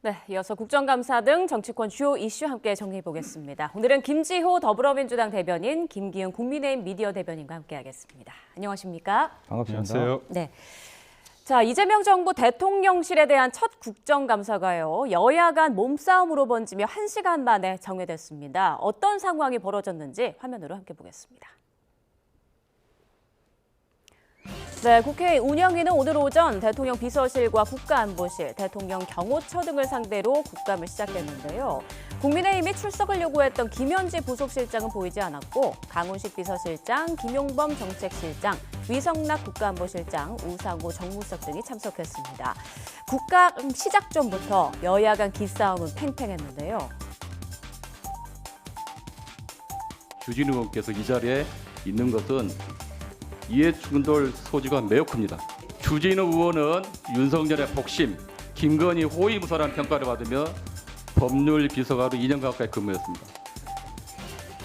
네, 이어서 국정감사 등 정치권 주요 이슈 함께 정리해 보겠습니다. 오늘은 김지호 더불어민주당 대변인, 김기훈 국민의힘 미디어 대변인과 함께하겠습니다. 안녕하십니까? 반갑습니다. 안녕하세요. 네. 자, 이재명 정부 대통령실에 대한 첫 국정감사가요. 여야 간 몸싸움으로 번지며 1시간 만에 정회됐습니다. 어떤 상황이 벌어졌는지 화면으로 함께 보겠습니다. 네, 국회 운영위는 오늘 오전 대통령 비서실과 국가안보실, 대통령 경호처 등을 상대로 국감을 시작했는데요. 국민의힘이 출석을 요구했던 김현지 부속실장은 보이지 않았고 강훈식 비서실장, 김용범 정책실장, 위성락 국가안보실장, 우상호 정무수석 등이 참석했습니다. 국감 시작 전부터 여야 간 기싸움은 팽팽했는데요. 주진우 의원께서 이 자리에 있는 것은 이해충돌 소지가 매우 큽니다. 주진우 의원은 윤석열의 복심, 김건희 호위무사라는 평가를 받으며 법률 비서관으로 2년 가까이 근무했습니다.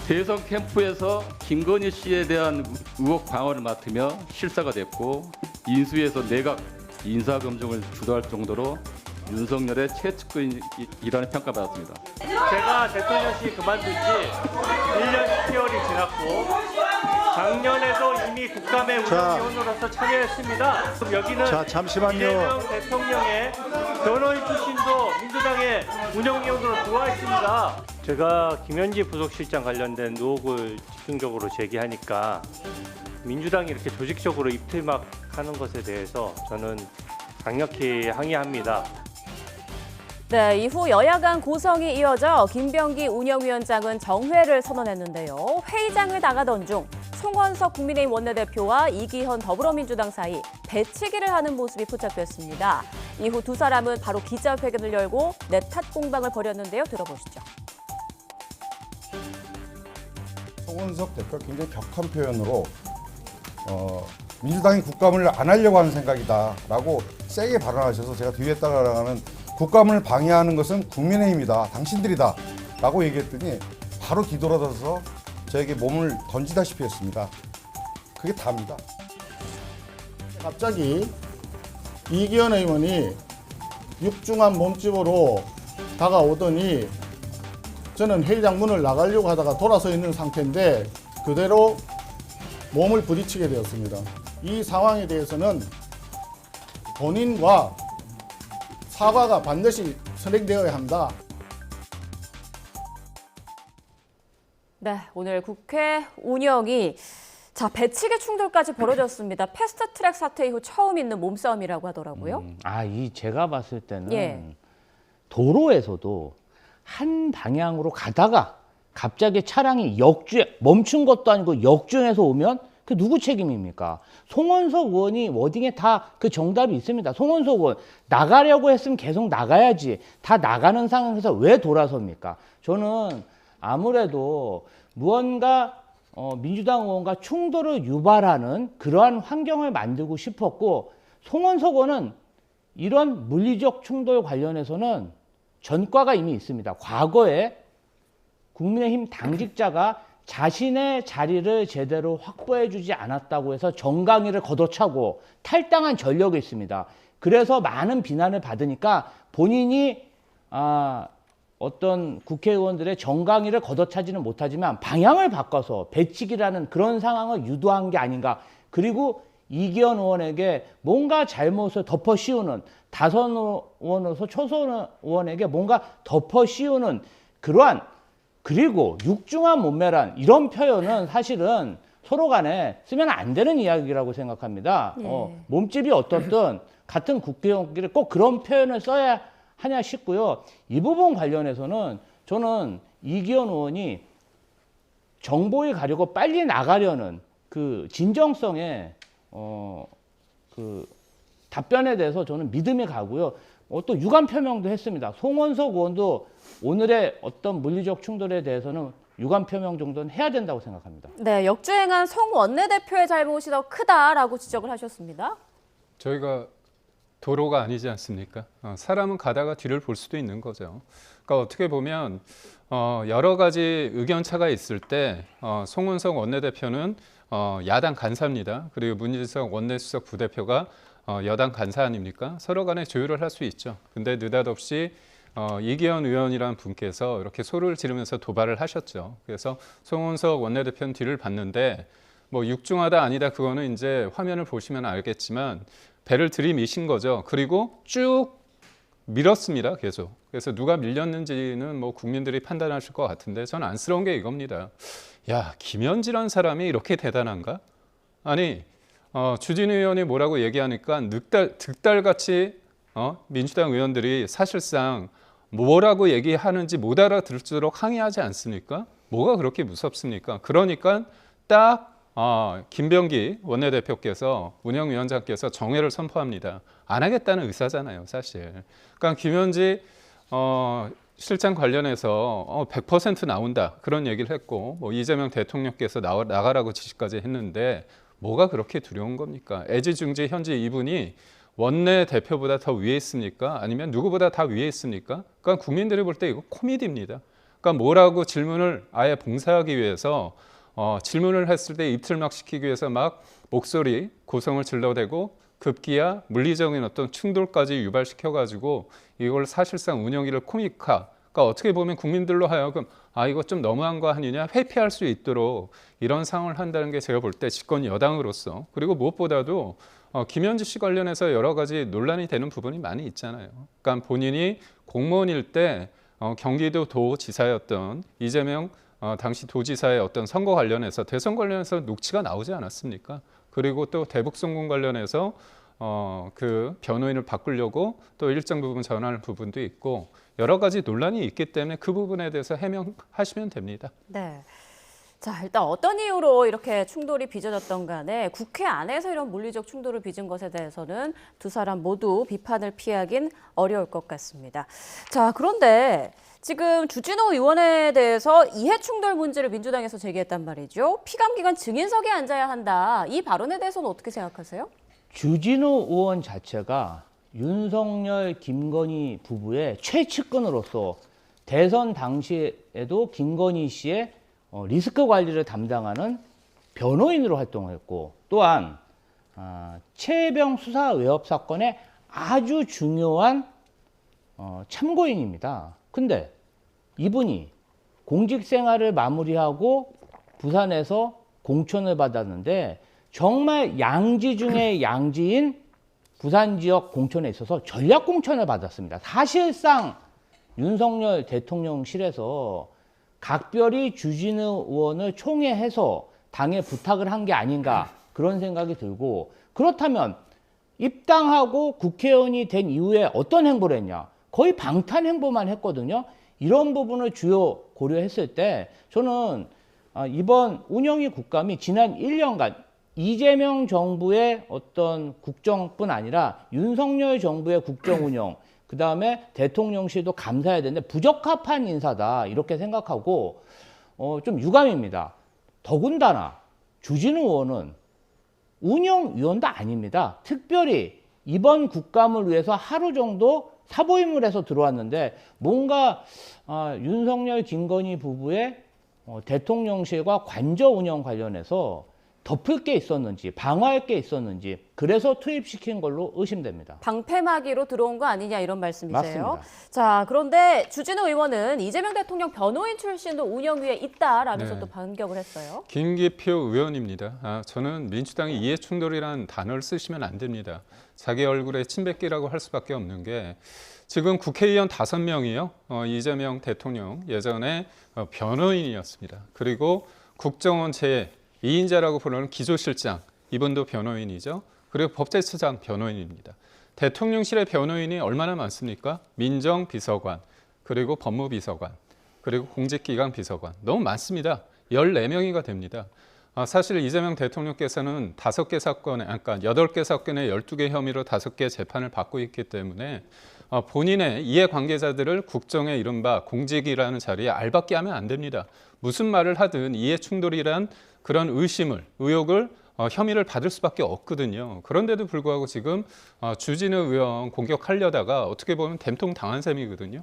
대선 캠프에서 김건희 씨에 대한 의혹 방어를 맡으며 실사가 됐고 인수위에서 내각 인사검증을 주도할 정도로 윤석열의 최측근이라는 평가받았습니다. 제가 대통령실 그만둔 지 1년 10개월이 지났고 작년에도 이미 국감에 운영위원으로서 참여했습니다. 여기는 잠시만요. 이재명 대통령의 변호인 출신도 민주당의 운영위원으로 들어와 있습니다. 제가 김현지 부속실장 관련된 의혹을 집중적으로 제기하니까 민주당이 이렇게 조직적으로 입틀막하는 것에 대해서 저는 강력히 항의합니다. 네, 이후 여야 간 고성이 이어져 김병기 운영위원장은 정회를 선언했는데요. 회의장을 나가던 중 송원석 국민의힘 원내대표와 이기현 더불어민주당 사이 배치기를 하는 모습이 포착됐습니다. 이후 두 사람은 바로 기자회견을 열고 내탓 공방을 벌였는데요. 들어보시죠. 송원석 대표가 굉장히 격한 표현으로 민주당이 국감을 안 하려고 하는 생각이다라고 세게 발언하셔서 제가 뒤에 따라가는 국감을 방해하는 것은 국민의힘이다, 당신들이다 라고 얘기했더니 바로 뒤돌아서서 저에게 몸을 던지다시피 했습니다. 그게 다입니다. 갑자기 이기현 의원이 육중한 몸집으로 다가오더니 저는 회의장 문을 나가려고 하다가 돌아서 있는 상태인데 그대로 몸을 부딪히게 되었습니다. 이 상황에 대해서는 본인과 사과가 반드시 선행되어야 한다. 네, 오늘 국회 운영이 배치기 충돌까지 벌어졌습니다. 패스트트랙 사태 이후 처음 있는 몸싸움이라고 하더라고요. 제가 봤을 때는 예. 도로에서도 한 방향으로 가다가 갑자기 차량이 멈춘 것도 아니고 역주행해서 오면 그 누구 책임입니까? 송원석 의원이 워딩에 다 그 정답이 있습니다. 송원석 의원 나가려고 했으면 계속 나가야지. 다 나가는 상황에서 왜 돌아섭니까? 저는 아무래도 무언가 민주당 의원과 충돌을 유발하는 그러한 환경을 만들고 싶었고 송원석 의원은 이런 물리적 충돌 관련해서는 전과가 이미 있습니다. 과거에 국민의힘 당직자가 자신의 자리를 제대로 확보해주지 않았다고 해서 정강이를 걷어차고 탈당한 전력이 있습니다. 그래서 많은 비난을 받으니까 본인이 어떤 국회의원들의 정강이를 걷어차지는 못하지만 방향을 바꿔서 배치기라는 그런 상황을 유도한 게 아닌가. 그리고 이기현 의원에게 뭔가 잘못을 덮어 씌우는, 다선 의원으로서 초선 의원에게 뭔가 덮어 씌우는 그러한, 그리고 육중한 몸매란 이런 표현은 사실은 서로 간에 쓰면 안 되는 이야기라고 생각합니다. 예. 몸집이 어떻든 같은 국회의원끼리 꼭 그런 표현을 써야 하냐 싶고요. 이 부분 관련해서는 저는 이기현 의원이 정보에 가려고 빨리 나가려는 그 진정성의 그 답변에 대해서 저는 믿음이 가고요. 또 유감 표명도 했습니다. 송원석 의원도 오늘의 어떤 물리적 충돌에 대해서는 유감 표명 정도는 해야 된다고 생각합니다. 네, 역주행한 송 원내대표의 잘못이 더 크다라고 지적을 하셨습니다. 저희가 도로가 아니지 않습니까? 사람은 가다가 뒤를 볼 수도 있는 거죠. 그러니까 어떻게 보면 여러 가지 의견차가 있을 때 송원석 원내대표는 야당 간사입니다. 그리고 문희석 원내수석 부대표가 여당 간사 아닙니까? 서로 간에 조율을 할 수 있죠. 근데 느닷없이 이기현 의원이라는 분께서 이렇게 소리를 지르면서 도발을 하셨죠. 그래서 송원석 원내대표는 뒤를 봤는데 뭐 육중하다 아니다 그거는 이제 화면을 보시면 알겠지만 배를 들이미신 거죠. 그리고 쭉 밀었습니다. 계속. 그래서 누가 밀렸는지는 뭐 국민들이 판단하실 것 같은데 저는 안쓰러운 게 이겁니다. 야, 김현지란 사람이 이렇게 대단한가? 아니 주진우 의원이 뭐라고 얘기하니까 득달같이 민주당 의원들이 사실상 뭐라고 얘기하는지 못 알아들을수록 항의하지 않습니까? 뭐가 그렇게 무섭습니까? 그러니까 딱 김병기 원내대표께서 운영위원장께서 정회를 선포합니다. 안 하겠다는 의사잖아요, 사실. 그러니까 김현지 실장 관련해서 100% 나온다 그런 얘기를 했고 뭐 이재명 대통령께서 나가라고 지시까지 했는데 뭐가 그렇게 두려운 겁니까? 애지중지 현재 이분이 원내대표보다 더 위에 있습니까? 아니면 누구보다 다 위에 있습니까? 그러니까 국민들이 볼 때 이거 코미디입니다. 그러니까 뭐라고 질문을 아예 봉사하기 위해서 질문을 했을 때 입틀막 시키기 위해서 막 목소리 고성을 질러대고 급기야 물리적인 어떤 충돌까지 유발시켜가지고 이걸 사실상 운영위를 코믹화, 그러니까 어떻게 보면 국민들로 하여금 이거 좀 너무한 거 아니냐 회피할 수 있도록 이런 상황을 한다는 게 제가 볼 때 집권 여당으로서 그리고 무엇보다도 김현지 씨 관련해서 여러 가지 논란이 되는 부분이 많이 있잖아요. 그러니까 본인이 공무원일 때 경기도 도지사였던 이재명 당시 도지사의 어떤 선거 관련해서 대선 관련해서 녹취가 나오지 않았습니까? 그리고 또 대북송금 관련해서 그 변호인을 바꾸려고 또 일정 부분 전환할 부분도 있고 여러 가지 논란이 있기 때문에 그 부분에 대해서 해명하시면 됩니다. 네. 자, 일단 어떤 이유로 이렇게 충돌이 빚어졌던 간에 국회 안에서 이런 물리적 충돌을 빚은 것에 대해서는 두 사람 모두 비판을 피하긴 어려울 것 같습니다. 자, 그런데 지금 주진우 의원에 대해서 이해충돌 문제를 민주당에서 제기했단 말이죠. 피감기관 증인석에 앉아야 한다. 이 발언에 대해서는 어떻게 생각하세요? 주진우 의원 자체가 윤석열, 김건희 부부의 최측근으로서 대선 당시에도 김건희 씨의 리스크 관리를 담당하는 변호인으로 활동했고 또한 최혜병 수사 외압 사건의 아주 중요한 참고인입니다. 근데 이분이 공직 생활을 마무리하고 부산에서 공천을 받았는데 정말 양지 중에 양지인 부산 지역 공천에 있어서 전략 공천을 받았습니다. 사실상 윤석열 대통령실에서 각별히 주진우 의원을 총회해서 당에 부탁을 한 게 아닌가 그런 생각이 들고 그렇다면 입당하고 국회의원이 된 이후에 어떤 행보를 했냐? 거의 방탄 행보만 했거든요. 이런 부분을 주요 고려했을 때 저는 이번 운영위 국감이 지난 1년간 이재명 정부의 어떤 국정뿐 아니라 윤석열 정부의 국정 운영 그다음에 대통령실도 감사해야 되는데 부적합한 인사다 이렇게 생각하고 좀 유감입니다. 더군다나 주진우 의원은 운영위원도 아닙니다. 특별히 이번 국감을 위해서 하루 정도 사보임을 해서 들어왔는데 뭔가 윤석열 김건희 부부의 대통령실과 관저 운영 관련해서 덮을 게 있었는지 방어할 게 있었는지 그래서 투입시킨 걸로 의심됩니다. 방패막이로 들어온 거 아니냐 이런 말씀이세요? 맞습니다. 자, 그런데 주진우 의원은 이재명 대통령 변호인 출신도 운영위에 있다라면서 네. 또 반격을 했어요. 김기표 의원입니다. 저는 민주당이 이해충돌이라는 단어를 쓰시면 안 됩니다. 자기 얼굴에 침 뱉기라고 할 수밖에 없는 게 지금 국회의원 5명이요. 이재명 대통령 예전에 변호인이었습니다. 그리고 국정원 제2인자라고 부르는 기조실장 이분도 변호인이죠. 그리고 법제처장 변호인입니다. 대통령실의 변호인이 얼마나 많습니까? 민정비서관, 그리고 법무비서관, 그리고 공직기강 비서관 너무 많습니다. 14명이가 됩니다. 사실 이재명 대통령께서는 5개 사건에, 그러니까 8개 사건에 12개 혐의로 5개 재판을 받고 있기 때문에 본인의 이해관계자들을 국정의 이른바 공직이라는 자리에 알박기 하면 안 됩니다. 무슨 말을 하든 이해충돌이란 그런 의혹을 혐의를 받을 수밖에 없거든요. 그런데도 불구하고 지금 주진우 의원 공격하려다가 어떻게 보면 됨통 당한 셈이거든요.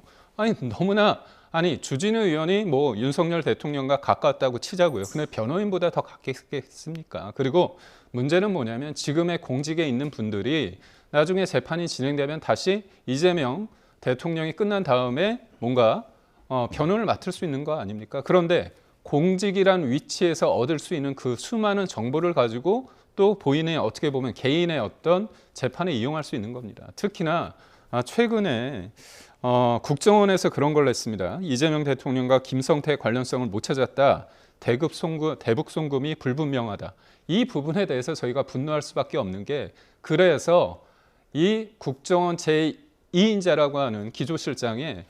주진우 의원이 뭐 윤석열 대통령과 가깝다고 치자고요. 근데 변호인보다 더 가깝겠습니까? 그리고 문제는 뭐냐면 지금의 공직에 있는 분들이 나중에 재판이 진행되면 다시 이재명 대통령이 끝난 다음에 뭔가 변론을 맡을 수 있는 거 아닙니까? 그런데 공직이란 위치에서 얻을 수 있는 그 수많은 정보를 가지고 또 본인의 어떻게 보면 개인의 어떤 재판에 이용할 수 있는 겁니다. 특히나 최근에 국정원에서 그런 걸 냈습니다. 이재명 대통령과 김성태 관련성을 못 찾았다. 대북 송금이 불분명하다. 이 부분에 대해서 저희가 분노할 수밖에 없는 게, 그래서 이 국정원 제2인자라고 하는 기조실장에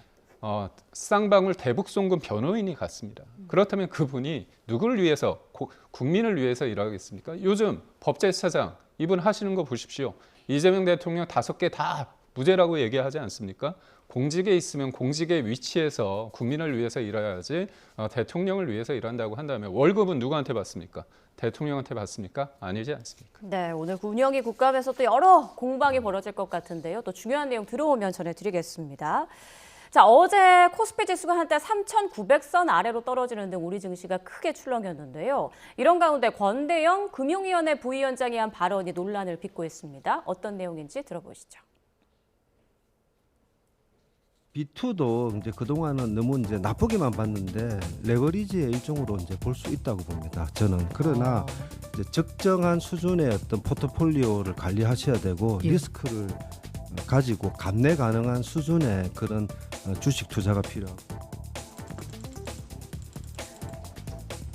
쌍방울 대북 송금 변호인이 갔습니다. 그렇다면 그분이 누구를 위해서, 국민을 위해서 일하겠습니까? 요즘 법제처장 이분 하시는 거 보십시오. 이재명 대통령 5개 다 무죄라고 얘기하지 않습니까? 공직에 있으면 공직의 위치에서 국민을 위해서 일해야지, 대통령을 위해서 일한다고 한다면 월급은 누구한테 받습니까? 대통령한테 받습니까? 아니지 않습니까? 네, 오늘 운영위 국감에서 또 여러 공방이 벌어질 것 같은데요. 또 중요한 내용 들어오면 전해드리겠습니다. 자, 어제 코스피 지수가 한때 3,900선 아래로 떨어지는 등 우리 증시가 크게 출렁였는데요. 이런 가운데 권대영 금융위원회 부위원장이 한 발언이 논란을 빚고 있습니다. 어떤 내용인지 들어보시죠. B2도 이제 그동안은 너무 이제 나쁘게만 봤는데 레버리지의 일종으로 이제 볼 수 있다고 봅니다. 저는. 그러나 이제 적정한 수준의 어떤 포트폴리오를 관리하셔야 되고 리스크를 가지고 감내 가능한 수준의 그런 주식 투자가 필요하고.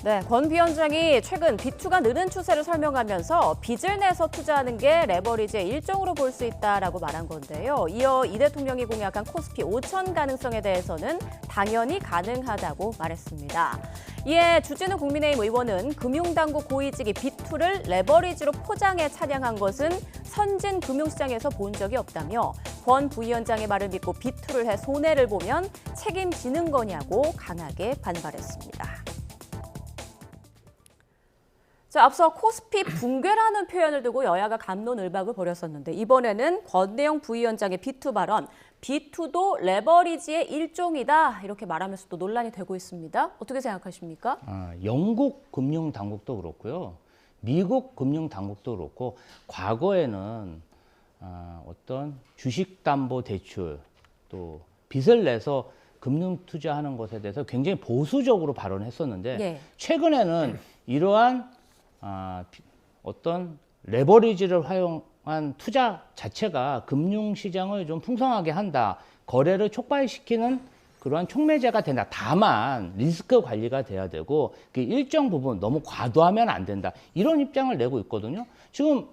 네, 권 위원장이 최근 B2가 느는 추세를 설명하면서 빚을 내서 투자하는 게 레버리지의 일종으로 볼 수 있다라고 말한 건데요. 이어 이 대통령이 공약한 코스피 5천 가능성에 대해서는 당연히 가능하다고 말했습니다. 이에 주진우 국민의힘 의원은 금융당국 고위직이 B2를 레버리지로 포장해 찬양한 것은 선진 금융시장에서 본 적이 없다며 권 부위원장의 말을 믿고 B2를 해 손해를 보면 책임지는 거냐고 강하게 반발했습니다. 자, 앞서 코스피 붕괴라는 표현을 두고 여야가 갑론을박을 벌였었는데 이번에는 권대영 부위원장의 B2 발언, B2도 레버리지의 일종이다 이렇게 말하면서 또 논란이 되고 있습니다. 어떻게 생각하십니까? 영국 금융당국도 그렇고요. 미국 금융당국도 그렇고 과거에는 어떤 주식담보대출 또 빚을 내서 금융투자하는 것에 대해서 굉장히 보수적으로 발언했었는데 네. 최근에는 이러한 어떤 레버리지를 활용한 투자 자체가 금융시장을 좀 풍성하게 한다. 거래를 촉발시키는 그러한 촉매제가 된다. 다만 리스크 관리가 돼야 되고 그 일정 부분 너무 과도하면 안 된다. 이런 입장을 내고 있거든요. 지금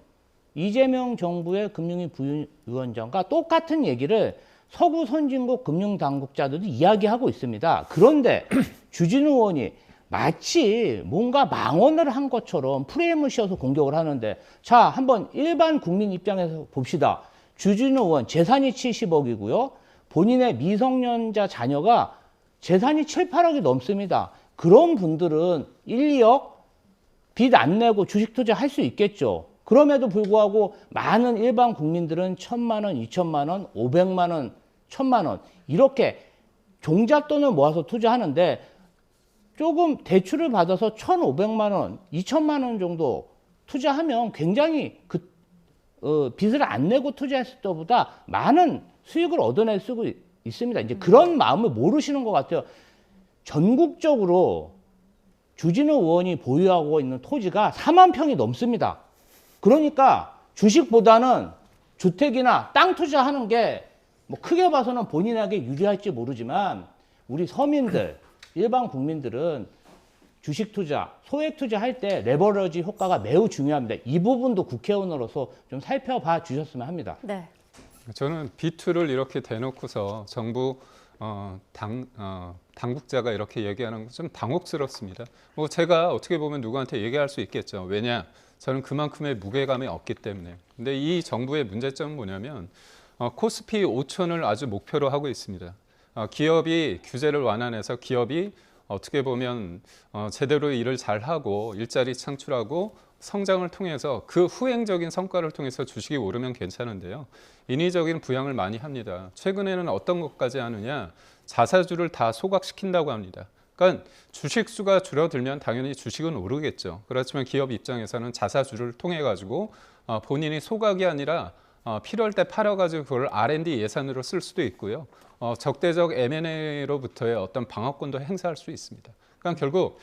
이재명 정부의 금융위 부위원장과 똑같은 얘기를 서구 선진국 금융당국자들도 이야기하고 있습니다. 그런데 주진우 의원이 마치 뭔가 망언을 한 것처럼 프레임을 씌워서 공격을 하는데, 자, 한번 일반 국민 입장에서 봅시다. 주진우 의원 재산이 70억이고요. 본인의 미성년자 자녀가 재산이 7, 8억이 넘습니다. 그런 분들은 1, 2억 빚 안 내고 주식 투자할 수 있겠죠. 그럼에도 불구하고 많은 일반 국민들은 1,000만 원, 2,000만 원, 500만 원, 1,000만 원 이렇게 종잣돈을 모아서 투자하는데 조금 대출을 받아서 1,500만 원, 2,000만 원 정도 투자하면 굉장히 빚을 안 내고 투자했을 때보다 많은 수익을 얻어낼 수 있습니다. 이제 그런 마음을 모르시는 것 같아요. 전국적으로 주진우 의원이 보유하고 있는 토지가 4만 평이 넘습니다. 그러니까 주식보다는 주택이나 땅 투자하는 게 뭐 크게 봐서는 본인에게 유리할지 모르지만 우리 서민들, 일반 국민들은 주식 투자, 소액 투자할 때 레버리지 효과가 매우 중요합니다. 이 부분도 국회의원으로서 좀 살펴봐 주셨으면 합니다. 네. 저는 B2를 이렇게 대놓고서 정부 당국자가 이렇게 얘기하는 건 좀 당혹스럽습니다. 뭐 제가 어떻게 보면 누구한테 얘기할 수 있겠죠. 왜냐? 저는 그만큼의 무게감이 없기 때문에. 근데 이 정부의 문제점은 뭐냐면 코스피 5천을 아주 목표로 하고 있습니다. 기업이 규제를 완화해서 기업이 어떻게 보면 제대로 일을 잘하고 일자리 창출하고 성장을 통해서 그 후행적인 성과를 통해서 주식이 오르면 괜찮은데요. 인위적인 부양을 많이 합니다. 최근에는 어떤 것까지 하느냐? 자사주를 다 소각시킨다고 합니다. 그러니까 주식 수가 줄어들면 당연히 주식은 오르겠죠. 그렇지만 기업 입장에서는 자사주를 통해 가지고 본인이 소각이 아니라 필요할 때 팔아가지고 그걸 R&D 예산으로 쓸 수도 있고요. 적대적 M&A로부터의 어떤 방어권도 행사할 수 있습니다. 그러니까 결국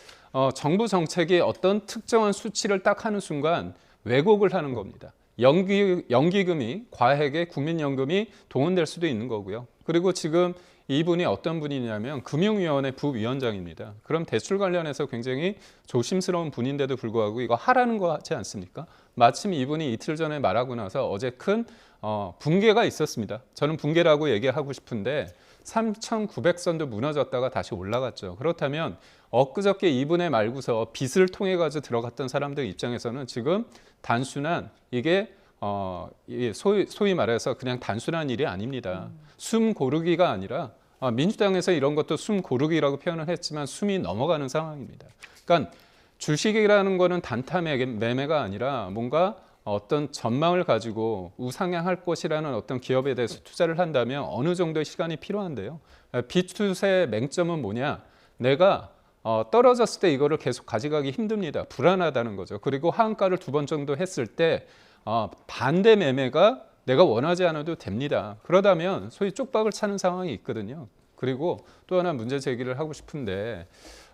정부 정책이 어떤 특정한 수치를 딱 하는 순간 왜곡을 하는 겁니다. 연기금이 과액의 국민연금이 동원될 수도 있는 거고요. 그리고 지금 이분이 어떤 분이냐면 금융위원회 부위원장입니다. 그럼 대출 관련해서 굉장히 조심스러운 분인데도 불구하고 이거 하라는 거 같지 않습니까? 마침 이분이 이틀 전에 말하고 나서 어제 큰 붕괴가 있었습니다. 저는 붕괴라고 얘기하고 싶은데 3,900선도 무너졌다가 다시 올라갔죠. 그렇다면 엊그저께 이분의 말고서 빚을 통해 가지고 들어갔던 사람들 입장에서는 지금 단순한 이게 소위 말해서 그냥 단순한 일이 아닙니다. 숨 고르기가 아니라 민주당에서 이런 것도 숨 고르기라고 표현을 했지만 숨이 넘어가는 상황입니다. 그러니까 주식이라는 거는 단타 매매가 아니라 뭔가 어떤 전망을 가지고 우상향할 것이라는 어떤 기업에 대해서 투자를 한다면 어느 정도의 시간이 필요한데요. 빚투자의 맹점은 뭐냐? 내가 떨어졌을 때 이거를 계속 가져가기 힘듭니다. 불안하다는 거죠. 그리고 하한가를 2번 정도 했을 때 반대 매매가 내가 원하지 않아도 됩니다. 그러다면 소위 쪽박을 차는 상황이 있거든요. 그리고 또 하나 문제 제기를 하고 싶은데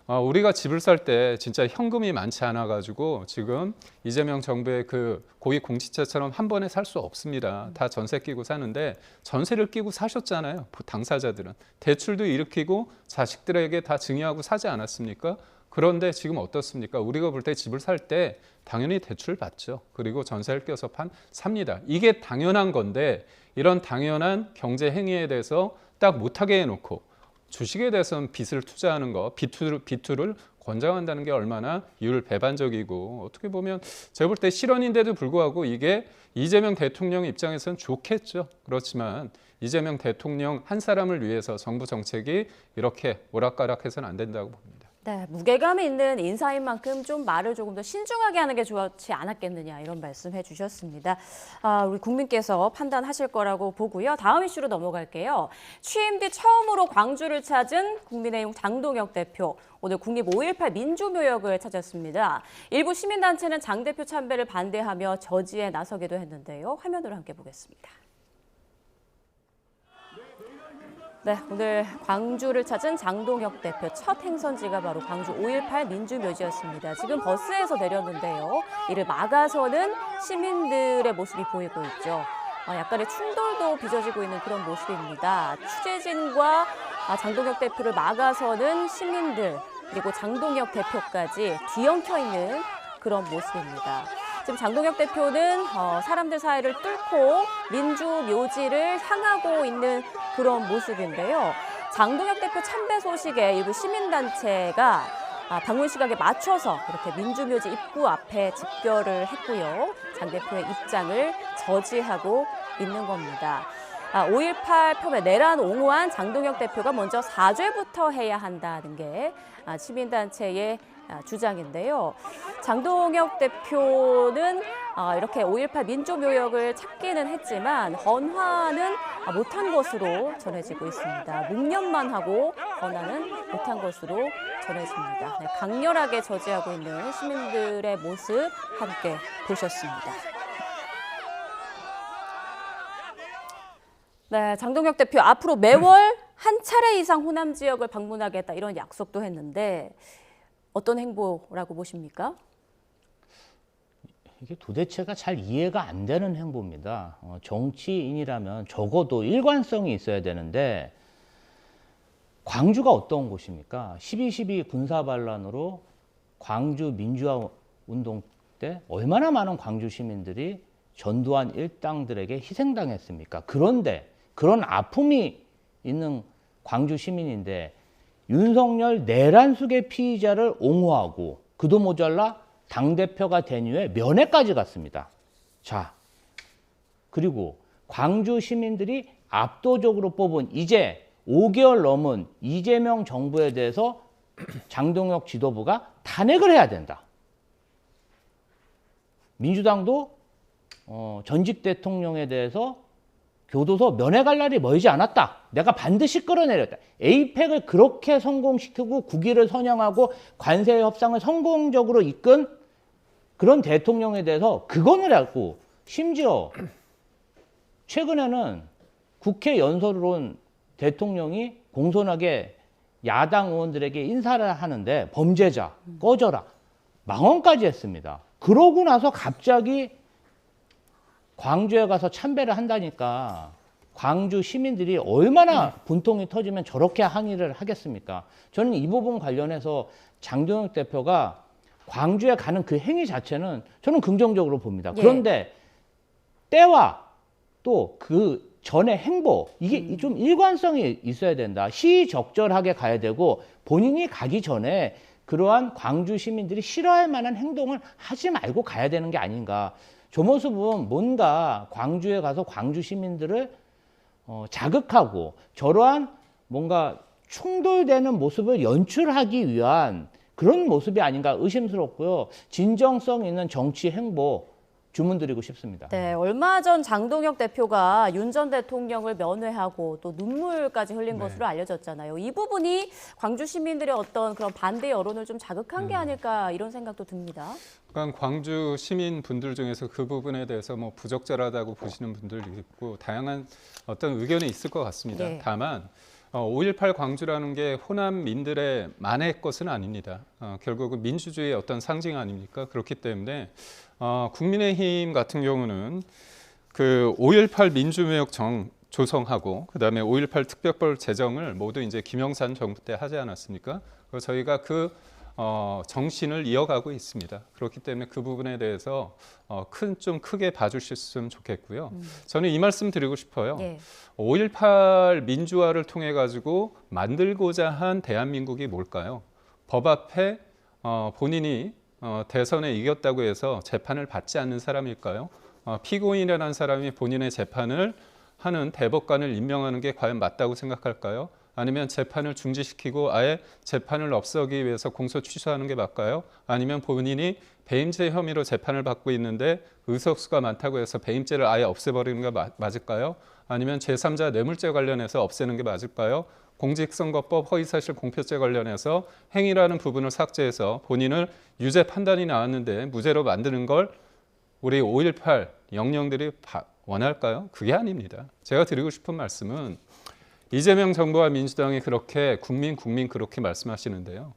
우리가 집을 살 때 진짜 현금이 많지 않아 가지고 지금 이재명 정부의 그 고위 공직자처럼 한 번에 살 수 없습니다. 다 전세 끼고 사는데 전세를 끼고 사셨잖아요. 당사자들은 대출도 일으키고 자식들에게 다 증여하고 사지 않았습니까? 그런데 지금 어떻습니까? 우리가 볼 때 집을 살 때 당연히 대출 받죠. 그리고 전세를 껴서 삽니다. 이게 당연한 건데 이런 당연한 경제 행위에 대해서 딱 못하게 해놓고 주식에 대해서는 빚을 투자하는 거, 비투를 권장한다는 게 얼마나 이율 배반적이고 어떻게 보면 제가 볼 때 실언인데도 불구하고 이게 이재명 대통령 입장에서는 좋겠죠. 그렇지만 이재명 대통령 한 사람을 위해서 정부 정책이 이렇게 오락가락해서는 안 된다고 봅니다. 네, 무게감이 있는 인사인 만큼 좀 말을 조금 더 신중하게 하는 게 좋지 않았겠느냐 이런 말씀해 주셨습니다. 우리 국민께서 판단하실 거라고 보고요. 다음 이슈로 넘어갈게요. 취임 뒤 처음으로 광주를 찾은 국민의힘 장동혁 대표. 오늘 국립 5.18 민주묘역을 찾았습니다. 일부 시민단체는 장 대표 참배를 반대하며 저지에 나서기도 했는데요. 화면으로 함께 보겠습니다. 네, 오늘 광주를 찾은 장동혁 대표 첫 행선지가 바로 광주 5.18 민주묘지였습니다. 지금 버스에서 내렸는데요. 이를 막아서는 시민들의 모습이 보이고 있죠. 약간의 충돌도 빚어지고 있는 그런 모습입니다. 취재진과 장동혁 대표를 막아서는 시민들, 그리고 장동혁 대표까지 뒤엉켜 있는 그런 모습입니다. 지금 장동혁 대표는 사람들 사이를 뚫고 민주묘지를 향하고 있는 그런 모습인데요. 장동혁 대표 참배 소식에 일부 시민단체가 방문 시각에 맞춰서 이렇게 민주묘지 입구 앞에 집결을 했고요. 장 대표의 입장을 저지하고 있는 겁니다. 5.18 표매 내란 옹호한 장동혁 대표가 먼저 사죄부터 해야 한다는 게 시민단체의 주장인데요. 장동혁 대표는 이렇게 5.18 민주묘역을 찾기는 했지만 헌화는 못한 것으로 전해지고 있습니다. 묵념만 하고 헌화는 못한 것으로 전해집니다. 네, 강렬하게 저지하고 있는 시민들의 모습 함께 보셨습니다. 네, 장동혁 대표 앞으로 매월 한 차례 이상 호남 지역을 방문하겠다 이런 약속도 했는데 어떤 행보라고 보십니까? 이게 도대체가 잘 이해가 안 되는 행보입니다. 정치인이라면 적어도 일관성이 있어야 되는데 광주가 어떤 곳입니까? 12.12 군사반란으로 광주 민주화 운동 때 얼마나 많은 광주 시민들이 전두환 일당들에게 희생당했습니까? 그런데 그런 아픔이 있는 광주 시민인데 윤석열 내란 수계 피의자를 옹호하고 그도 모자라 당대표가 된 이후에 면회까지 갔습니다. 자, 그리고 광주 시민들이 압도적으로 뽑은 이제 5개월 넘은 이재명 정부에 대해서 장동혁 지도부가 탄핵을 해야 된다. 민주당도 전직 대통령에 대해서 교도소 면회 갈 날이 멀지 않았다. 내가 반드시 끌어내렸다. 에이펙을 그렇게 성공시키고 국위를 선양하고 관세 협상을 성공적으로 이끈 그런 대통령에 대해서 그거를 하고 심지어 최근에는 국회 연설론 대통령이 공손하게 야당 의원들에게 인사를 하는데 범죄자 꺼져라 망언까지 했습니다. 그러고 나서 갑자기 광주에 가서 참배를 한다니까 광주 시민들이 얼마나 분통이 터지면 저렇게 항의를 하겠습니까? 저는 이 부분 관련해서 장동혁 대표가 광주에 가는 그 행위 자체는 저는 긍정적으로 봅니다. 그런데 때와 또 그 전의 행보 이게 좀 일관성이 있어야 된다. 시적절하게 가야 되고 본인이 가기 전에 그러한 광주 시민들이 싫어할 만한 행동을 하지 말고 가야 되는 게 아닌가. 저 모습은 뭔가 광주에 가서 광주 시민들을 자극하고 저러한 뭔가 충돌되는 모습을 연출하기 위한 그런 모습이 아닌가 의심스럽고요. 진정성 있는 정치 행보 주문드리고 싶습니다. 네, 얼마 전 장동혁 대표가 윤 전 대통령을 면회하고 또 눈물까지 흘린 것으로 알려졌잖아요. 이 부분이 광주 시민들의 어떤 그런 반대 여론을 좀 자극한 게 아닐까 이런 생각도 듭니다. 그러니까 광주 시민 분들 중에서 그 부분에 대해서 뭐 부적절하다고 보시는 분들도 있고 다양한 어떤 의견이 있을 것 같습니다. 네. 다만 5.18 광주라는 게 호남민들의 만의 것은 아닙니다. 결국은 민주주의의 어떤 상징 아닙니까? 그렇기 때문에 국민의힘 같은 경우는 그 5.18 민주무역 조성하고 그다음에 5.18 특별법 제정을 모두 이제 김영삼 정부 때 하지 않았습니까? 그래서 저희가 그 정신을 이어가고 있습니다. 그렇기 때문에 그 부분에 대해서 좀 크게 봐주셨으면 좋겠고요. 저는 이 말씀 드리고 싶어요. 예. 5.18 민주화를 통해 가지고 만들고자 한 대한민국이 뭘까요? 법 앞에 본인이 대선에 이겼다고 해서 재판을 받지 않는 사람일까요? 피고인이라는 사람이 본인의 재판을 하는 대법관을 임명하는 게 과연 맞다고 생각할까요? 아니면 재판을 중지시키고 아예 재판을 없애기 위해서 공소 취소하는 게 맞을까요? 아니면 본인이 배임죄 혐의로 재판을 받고 있는데 의석수가 많다고 해서 배임죄를 아예 없애버리는 게 맞을까요? 아니면 제3자 뇌물죄 관련해서 없애는 게 맞을까요? 공직선거법 허위사실 공표죄 관련해서 행위라는 부분을 삭제해서 본인을 유죄 판단이 나왔는데 무죄로 만드는 걸 우리 5.18 영령들이 원할까요? 그게 아닙니다. 제가 드리고 싶은 말씀은 이재명 정부와 민주당이 그렇게 국민 그렇게 말씀하시는데요.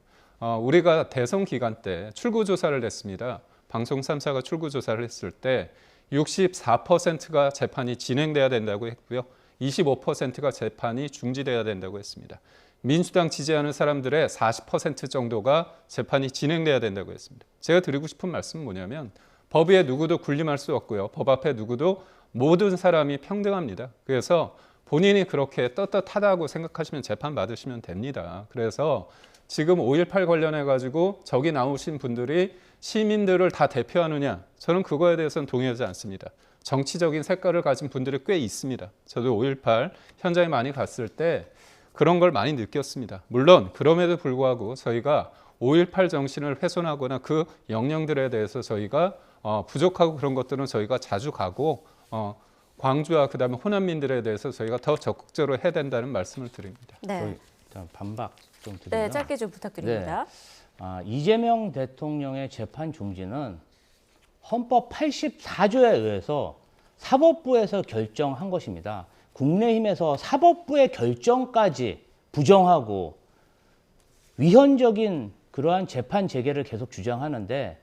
우리가 대선 기간 때 출구조사를 했습니다. 방송 3사가 출구조사를 했을 때 64%가 재판이 진행돼야 된다고 했고요. 25%가 재판이 중지돼야 된다고 했습니다. 민주당 지지하는 사람들의 40% 정도가 재판이 진행돼야 된다고 했습니다. 제가 드리고 싶은 말씀은 뭐냐면 법 위에 누구도 군림할 수 없고요. 법 앞에 누구도 모든 사람이 평등합니다. 그래서 본인이 그렇게 떳떳하다고 생각하시면 재판 받으시면 됩니다. 그래서 지금 5.18 관련해 가지고 저기 나오신 분들이 시민들을 다 대표하느냐? 저는 그거에 대해서는 동의하지 않습니다. 정치적인 색깔을 가진 분들이 꽤 있습니다. 저도 5.18 현장에 많이 갔을 때 그런 걸 많이 느꼈습니다. 물론 그럼에도 불구하고 저희가 5.18 정신을 훼손하거나 그 영령들에 대해서 저희가 부족하고 그런 것들은 저희가 자주 가고 광주와 그다음에 호남민들에 대해서 저희가 더 적극적으로 해야 된다는 말씀을 드립니다. 네. 일단 반박 좀 드리면 네, 짧게 좀 부탁드립니다. 이재명 대통령의 재판 중지는 헌법 84조에 의해서 사법부에서 결정한 것입니다. 국민의힘에서 사법부의 결정까지 부정하고 위헌적인 그러한 재판 재개를 계속 주장하는데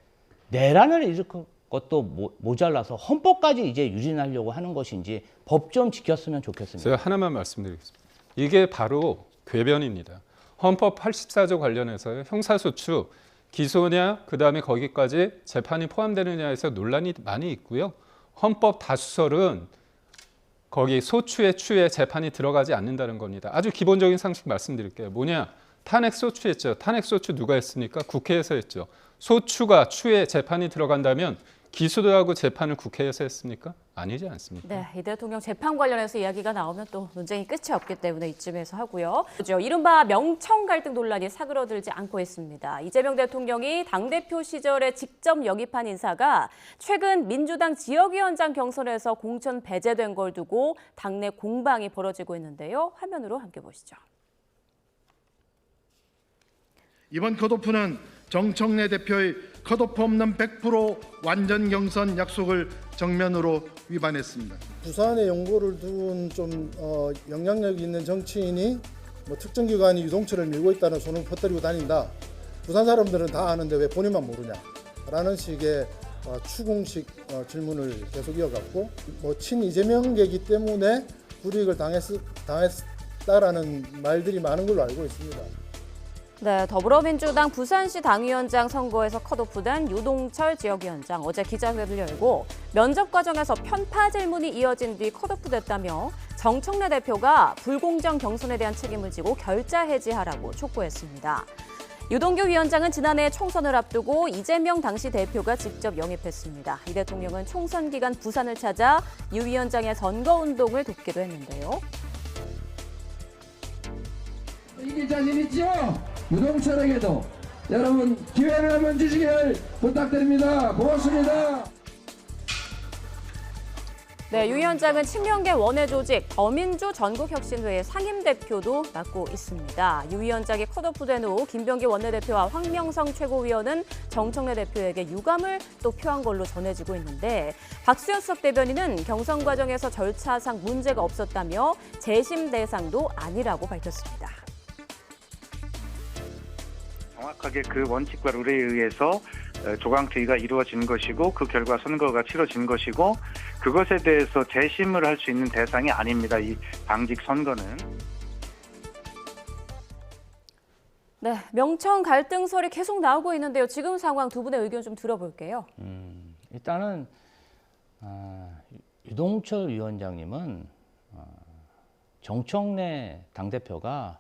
내란을 일으킨 것도 모자라서 헌법까지 이제 유린하려고 하는 것인지 법 좀 지켰으면 좋겠습니다. 제가 하나만 말씀드리겠습니다. 이게 바로 궤변입니다. 헌법 84조 관련해서 형사소추 기소냐 그다음에 거기까지 재판이 포함되느냐에서 논란이 많이 있고요. 헌법 다수설은 거기 소추의 추에 재판이 들어가지 않는다는 겁니다. 아주 기본적인 상식 말씀드릴게요. 뭐냐? 탄핵 소추 했죠. 탄핵 소추 누가 했습니까? 국회에서 했죠. 소추가 추에 재판이 들어간다면 기소도 하고 재판을 국회에서 했습니까? 아니지 않습니까? 네, 이 대통령 재판 관련해서 이야기가 나오면 또 논쟁이 끝이 없기 때문에 이쯤에서 하고요. 이른바 명청 갈등 논란이 사그러들지 않고 있습니다. 이재명 대통령이 당대표 시절에 직접 영입한 인사가 최근 민주당 지역위원장 경선에서 공천 배제된 걸 두고 당내 공방이 벌어지고 있는데요. 화면으로 함께 보시죠. 이번 컷오프는 정청래 대표의 컷오프 없는 100% 완전 경선 약속을 정면으로 위반했습니다. 부산에 연고를 둔 좀 영향력 있는 정치인이 뭐 특정 기관이 유동철을 밀고 있다는 소문을 퍼뜨리고 다닌다. 부산 사람들은 다 아는데 왜 본인만 모르냐? 라는 식의 추궁식 질문을 계속 이어갔고, 뭐 친이재명계이기 때문에 불이익을 당했다라는 말들이 많은 걸로 알고 있습니다. 네, 더불어민주당 부산시 당위원장 선거에서 컷오프된 유동철 지역위원장 어제 기자회견을 열고 면접 과정에서 편파 질문이 이어진 뒤 컷오프됐다며 정청래 대표가 불공정 경선에 대한 책임을 지고 결자 해지하라고 촉구했습니다. 유동규 위원장은 지난해 총선을 앞두고 이재명 당시 대표가 직접 영입했습니다. 이 대통령은 총선 기간 부산을 찾아 유 위원장의 선거운동을 돕기도 했는데요. 이길 자신 있죠? 유동철에게도 여러분 기회를 한번 주시길 부탁드립니다. 고맙습니다. 네, 유 위원장은 친명계 원외 조직 더민주 전국혁신회의 상임대표도 맡고 있습니다. 유 위원장이 컷오프된 후 김병기 원내대표와 황명성 최고위원은 정청래 대표에게 유감을 또 표한 걸로 전해지고 있는데 박수현 수석 대변인은 경선 과정에서 절차상 문제가 없었다며 재심 대상도 아니라고 밝혔습니다. 정확하게 그 원칙과 룰에 의해서 조강투의가 이루어진 것이고 그 결과 선거가 치러진 것이고 그것에 대해서 재심을 할 수 있는 대상이 아닙니다. 이 당직 선거는. 네, 명청 갈등설이 계속 나오고 있는데요. 지금 상황 두 분의 의견 좀 들어볼게요. 일단은 유동철 위원장님은 정청래 당대표가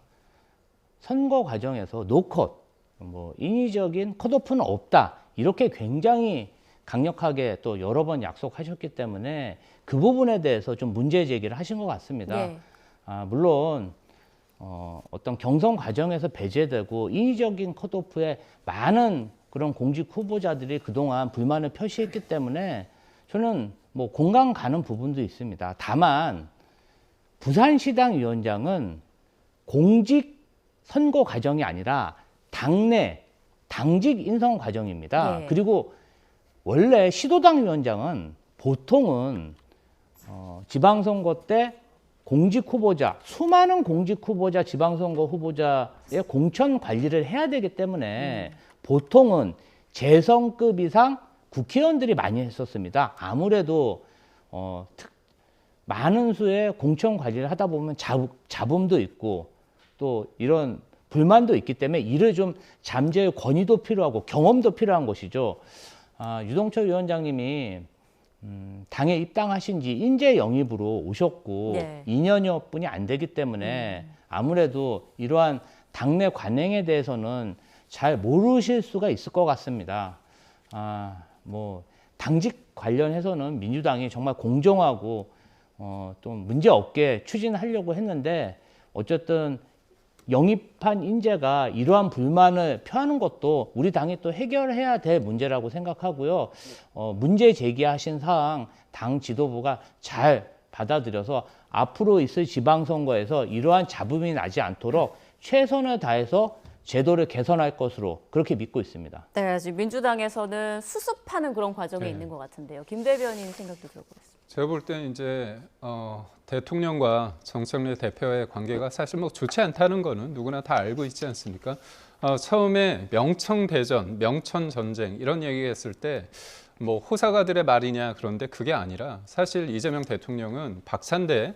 선거 과정에서 노컷, 뭐 인위적인 컷오프는 없다. 이렇게 굉장히 강력하게 또 여러 번 약속하셨기 때문에 그 부분에 대해서 좀 문제 제기를 하신 것 같습니다. 네. 물론 어떤 경선 과정에서 배제되고 인위적인 컷오프에 많은 그런 공직 후보자들이 그동안 불만을 표시했기 때문에 저는 뭐 공감 가는 부분도 있습니다. 다만 부산시당 위원장은 공직 선거 과정이 아니라 당내 당직 인선 과정입니다. 네. 그리고 원래 시도당 위원장은 보통은 지방선거 때 공직 후보자, 수많은 공직 후보자, 지방선거 후보자의 공천 관리를 해야 되기 때문에 보통은 재선급 이상 국회의원들이 많이 했었습니다. 아무래도 많은 수의 공천 관리를 하다 보면 잡음도 있고 또 이런 불만도 있기 때문에 이를 좀 잠재의 권위도 필요하고 경험도 필요한 것이죠. 유동철 위원장님이 당에 입당하신 지 인재 영입으로 오셨고 네. 2년여 뿐이 안 되기 때문에 아무래도 이러한 당내 관행에 대해서는 잘 모르실 수가 있을 것 같습니다. 뭐 당직 관련해서는 민주당이 정말 공정하고 좀 문제 없게 추진하려고 했는데 어쨌든 영입한 인재가 이러한 불만을 표하는 것도 우리 당이 또 해결해야 될 문제라고 생각하고요. 문제 제기하신 사항 당 지도부가 잘 받아들여서 앞으로 있을 지방선거에서 이러한 잡음이 나지 않도록 최선을 다해서 제도를 개선할 것으로 그렇게 믿고 있습니다. 네, 지금 민주당에서는 수습하는 그런 과정에 네. 있는 것 같은데요. 김 대변인 생각도 들어보겠습니다. 제가 볼 때는 이제 대통령과 정청래 대표의 관계가 사실 뭐 좋지 않다는 거는 누구나 다 알고 있지 않습니까? 처음에 명청대전, 명천전쟁 이런 얘기했을 때 뭐 호사가들의 말이냐 그런데 그게 아니라 사실 이재명 대통령은 박찬대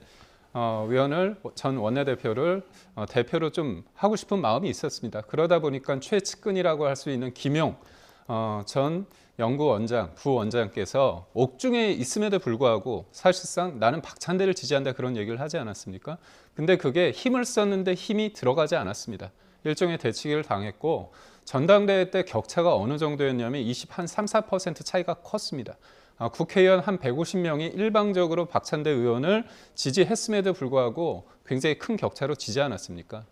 의원을 전 원내대표를 대표로 좀 하고 싶은 마음이 있었습니다. 그러다 보니까 최측근이라고 할 수 있는 김용 전 연구원장, 부원장께서 옥중에 있음에도 불구하고 사실상 나는 박찬대를 지지한다 그런 얘기를 하지 않았습니까? 근데 그게 힘을 썼는데 힘이 들어가지 않았습니다. 일종의 대치기를 당했고 전당대회 때 격차가 어느 정도였냐면 3-4% 차이가 컸습니다. 국회의원 한 150명이 일방적으로 박찬대 의원을 지지했음에도 불구하고 굉장히 큰 격차로 지지 않았습니까?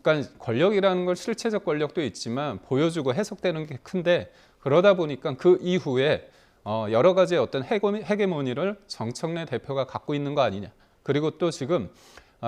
그러니까 권력이라는 걸 실체적 권력도 있지만 보여주고 해석되는 게 큰데 그러다 보니까 그 이후에 여러 가지 어떤 헤게모니를 정청래 대표가 갖고 있는 거 아니냐. 그리고 또 지금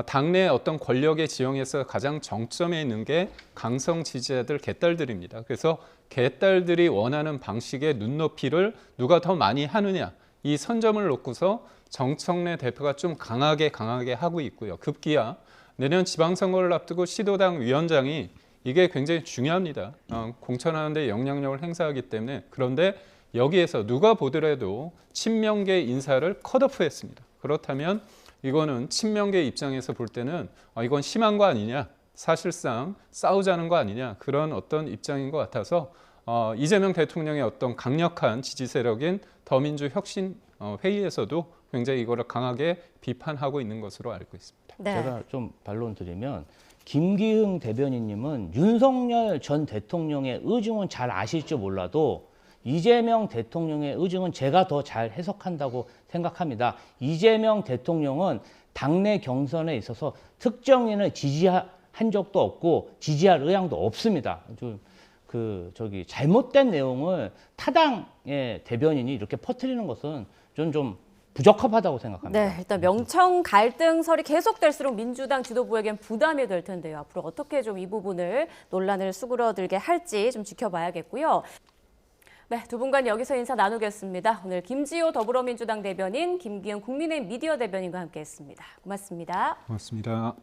당내 어떤 권력의 지형에서 가장 정점에 있는 게 강성 지지자들 개딸들입니다. 그래서 개딸들이 원하는 방식의 눈높이를 누가 더 많이 하느냐. 이 선점을 놓고서 정청래 대표가 좀 강하게 하고 있고요. 급기야 내년 지방선거를 앞두고 시도당 위원장이 이게 굉장히 중요합니다. 공천하는 데 영향력을 행사하기 때문에. 그런데 여기에서 누가 보더라도 친명계 인사를 컷오프했습니다. 그렇다면 이거는 친명계 입장에서 볼 때는 이건 심한 거 아니냐, 사실상 싸우자는 거 아니냐, 그런 어떤 입장인 것 같아서 이재명 대통령의 어떤 강력한 지지 세력인 더민주혁신 회의에서도 굉장히 이거를 강하게 비판하고 있는 것으로 알고 있습니다. 네. 제가 좀 반론 드리면 김기흥 대변인님은 윤석열 전 대통령의 의중은 잘 아실지 몰라도 이재명 대통령의 의중은 제가 더 잘 해석한다고 생각합니다. 이재명 대통령은 당내 경선에 있어서 특정인을 지지한 적도 없고 지지할 의향도 없습니다. 잘못된 내용을 타당의 대변인이 이렇게 퍼뜨리는 것은 좀 부적합하다고 생각합니다. 네, 일단 명청 갈등설이 계속될수록 민주당 지도부에겐 부담이 될 텐데요. 앞으로 어떻게 좀 이 부분을 논란을 수그러들게 할지 좀 지켜봐야겠고요. 네, 두 분간 여기서 인사 나누겠습니다. 오늘 김지호 더불어민주당 대변인, 김기현 국민의힘 미디어 대변인과 함께했습니다. 고맙습니다. 고맙습니다.